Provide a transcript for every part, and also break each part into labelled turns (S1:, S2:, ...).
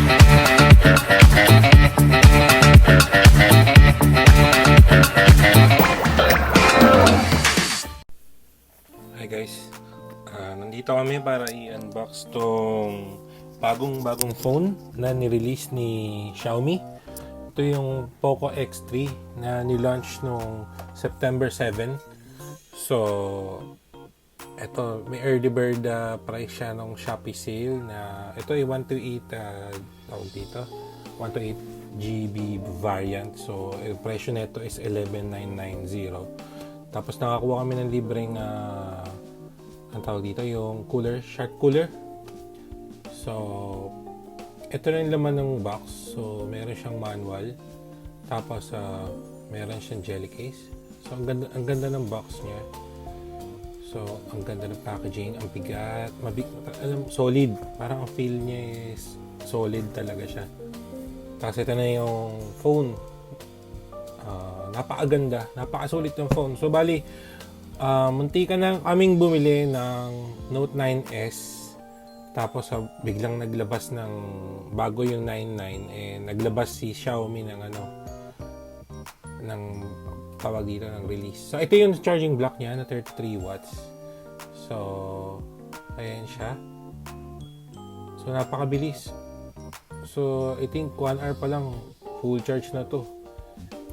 S1: Hi guys, nandito kami para i-unbox tong bagong phone na nirelease ni Xiaomi. Ito yung Poco X3 na nilaunch noong September 7. So, ito, may early bird price siya nung Shopee sale na ito ay 128 tawag dito, 128 GB variant. So, yung presyo nito is 11,990. Tapos nakakuha kami ng libreng ang tawag dito, yung cooler, shark cooler. So, ito na yung laman ng box. So, meron siyang manual. Tapos, meron siyang jelly case. So, ang ganda ng box niya. So, ang ganda ng packaging. Ang bigat. Solid. Parang ang feel niya is solid talaga siya. Tapos, ito na yung phone. Napakaganda. Napakasulit ng phone. So, bali, munti ka na kaming bumili ng Note 9S. Tapos biglang naglabas ng bago yung 99, naglabas si Xiaomi ng ng tawag dito ng release. So ito yung charging block niya na 33 watts. So ayan siya. So napakabilis. So I think 1 hour pa lang full charge na to.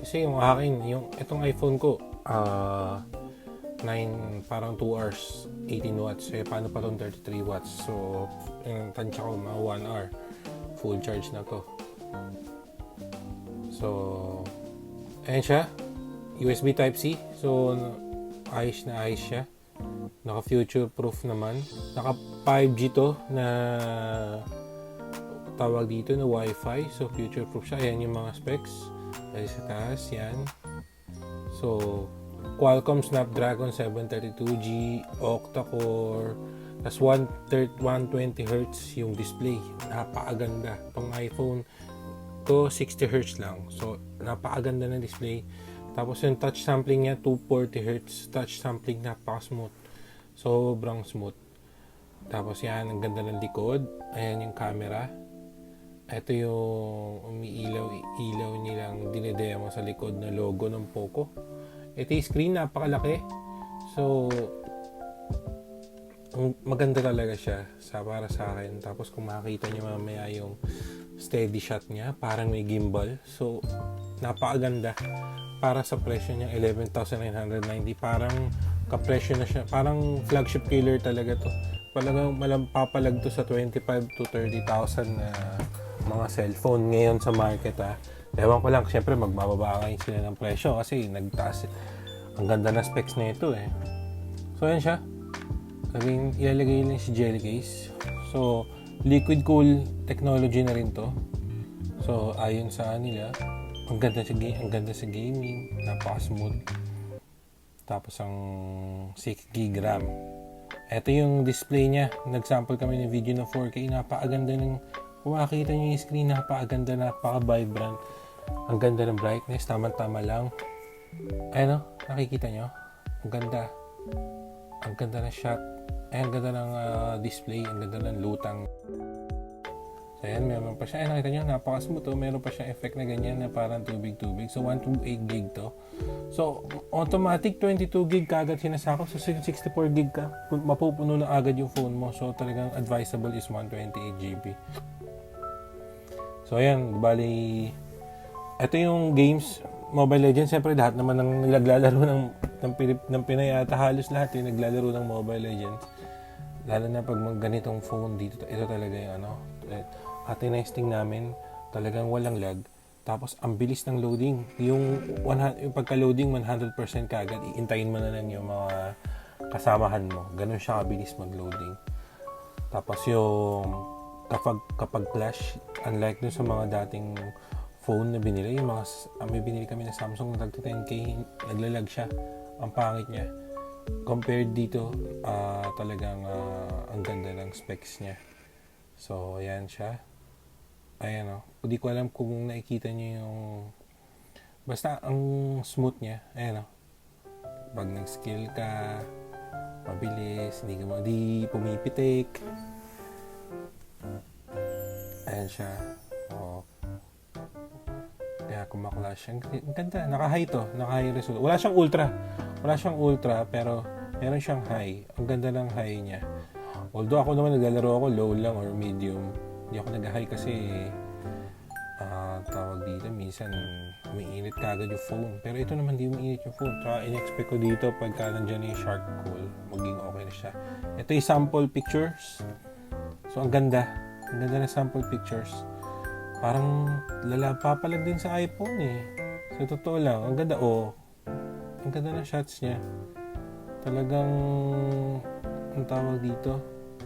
S1: Kasi yung akin, itong iPhone ko parang 2 hours 18 watts. Paano pa itong 33 watts? So yung tansya ko mga 1 hour full charge na to. So ayan siya, USB Type-C. So ayos na ayos siya, naka future proof naman, naka 5G to na tawag dito na Wi-Fi. So future proof siya. Ayan yung mga specs ay sa taas yan. So Qualcomm Snapdragon 732G octa-core, tas 120Hz yung display. Napakaganda. Pang iPhone to 60Hz lang. So napakaganda ng display. Tapos yung touch sampling niya 240Hz touch sampling, napaka-smooth. Sobrang smooth. Tapos yan, ang ganda ng likod. Ayan yung camera. Ito yung umiilaw nilang dinedemo sa likod na logo ng Poco. Ito yung screen, napakalaki. So, maganda talaga siya para sa akin. Tapos kung makikita nyo mamaya yung steady shot niya, parang may gimbal. So, napakaganda. Para sa presyo niya, 11,990. Parang kapresyo na siya. Parang flagship killer talaga to. Talagang malampapalag to sa 25 to 30,000 na mga cellphone ngayon sa market Ewan ko lang, syempre magbababa ngayon sila ng presyo kasi nagtaas. Ang ganda na specs na ito So ayan siya. Ilalagay lang si jelly case. So liquid cool technology na rin to. So ayon sa nila, ang ganda sa gaming, napaka-smooth. Tapos ang 6GB RAM. Ito yung display niya. Nag-sample kami ng video ng 4K. Napakaganda ng, kung makikita niyo yung screen, napakaganda, napaka-vibrant. Ang ganda ng brightness, tama-tama lang. Ayun nakikita nyo? Ang ganda. Ang ganda ng shot. Ang ganda ng display. Ang ganda ng lutang. So ayan, meron pa siya. Nakita nyo, napaka-smooth Meron pa siya effect na ganyan na parang tubig-tubig. So 128GB to. So automatic 22GB kagad sinasako. So 64GB ka, mapupuno na agad yung phone mo. So talagang advisable is 128GB. So ayan, bali ito yung games, Mobile Legends. Siyempre lahat naman ng naglalaro ng Pinay ata, halos lahat yung naglalaro ng Mobile Legends. Lalo na pag ganitong phone dito, ito talaga yung at tinesting namin, talagang walang lag. Tapos ang bilis ng loading. Yung pagka-loading 100% kagad, iintayin mo na lang yung mga kasamahan mo. Ganun siya kabilis mag-loading. Tapos yung kapag flash, unlike dun sa mga dating phone na binili, yung may binili kami na Samsung na tagto 10K, naglalag siya. Ang pangit niya. Compared dito, talagang ang ganda ng specs niya. So, ayan siya. Ayan Hindi ko alam kung nakikita niyo yung, basta ang smooth niya. Ayan Pag nag-skill ka, mabilis, hindi pumipitik. Ayan siya. So, kaya kumaklash. Ang ganda. Naka-high to. Naka-high resolution. Wala siyang ultra. Wala siyang ultra, pero meron siyang high. Ang ganda ng high niya. Although ako naman naglalaro ako low lang or medium. Hindi ako nag-high kasi tawag dito, minsan umiinit kagad yung phone. Pero ito naman di umiinit yung phone. Tsaka in-expect ko dito pagka nandiyan na yung charcoal, maging okay na siya. Ito yung sample pictures. So ang ganda. Ang ganda na sample pictures. Parang papalag din sa iPhone eh. So totoo lang. Ang ganda ang ganda ng shots niya. Talagang ang tawag dito,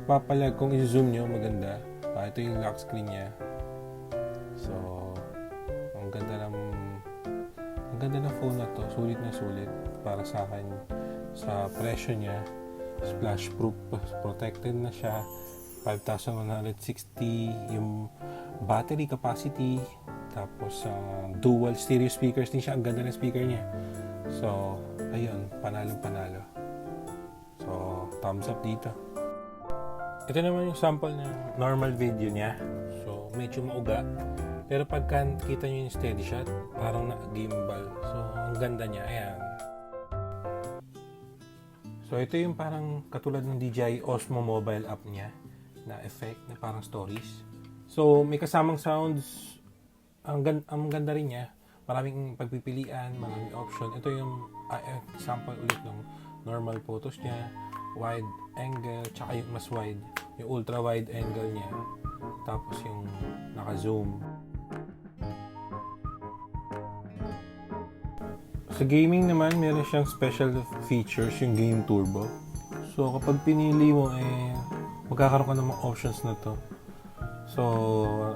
S1: papalag kung i-zoom nyo, maganda. Ito yung lock screen niya. So, ang ganda ng phone na to. Sulit na sulit para sa akin. Sa presyo niya, splash proof, protected na siya. 5,160 yung battery capacity. Tapos, dual stereo speakers din siya. Ang ganda ng speaker niya. So, ayun, panalo. So, thumbs up dito. Ito naman yung sample ng normal video niya. So, medyo mauga. Pero pagka kita nyo yung steady shot, parang na-gimbal. So, ang ganda niya. Ayan. So, ito yung parang katulad ng DJI Osmo mobile app niya na effect na parang stories. So, may kasamang sounds. Ang ganda rin niya. Maraming pagpipilian, maraming option. Ito yung sample ulit ng normal photos niya. Wide angle, tsaka yung mas wide. Yung ultra wide angle niya. Tapos yung naka-zoom. Sa gaming naman, meron siyang special features, yung Game Turbo. So, kapag pinili mo, magkakaroon ka ng mga options na to. So,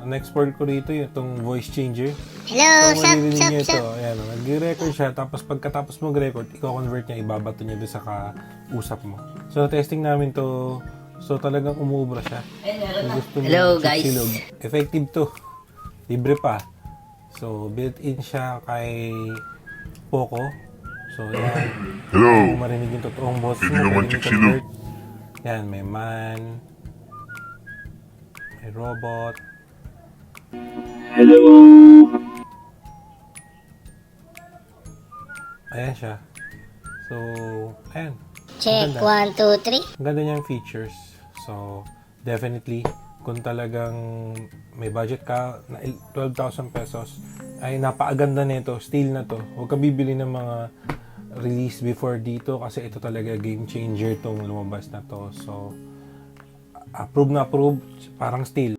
S1: na-export ko rito yung voice changer.
S2: Hello,
S1: so, maririnig niyo ito. Ayan, nag-record siya. Tapos, pagkatapos mag-record, i-convert niya, ibabato niya doon sa kausap mo. So, testing namin to. So, talagang umuubra siya.
S2: Hello, guys.
S1: Silog. Effective to. Libre pa. So, built-in siya kay Poco. So, yan.
S3: Hello.
S1: Kung marinig yung totoong boss mo,
S3: Pwede naman
S1: convert. Yan, may man. May robot.
S3: Hello.
S1: Ayan siya. So, ayan.
S2: Check, 1, 2, 3.
S1: Ang ganda niyang features. So, definitely, kung talagang may budget ka na 12,000 pesos, ay napakaganda nito. Steel na to. Huwag ka bibili ng mga release before dito kasi ito talaga game changer tong lumabas na to. So, approve na approve. Parang steel.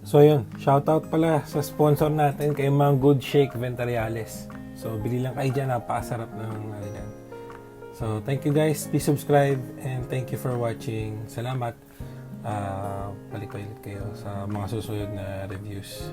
S1: So, yun. Shoutout pala sa sponsor natin kay Mangood Shake Ventariales. So, bili lang kayo dyan. Napakasarap ng dyan. So, thank you guys. Please subscribe and thank you for watching. Salamat. Balik-balik kayo sa mga susunod na reviews.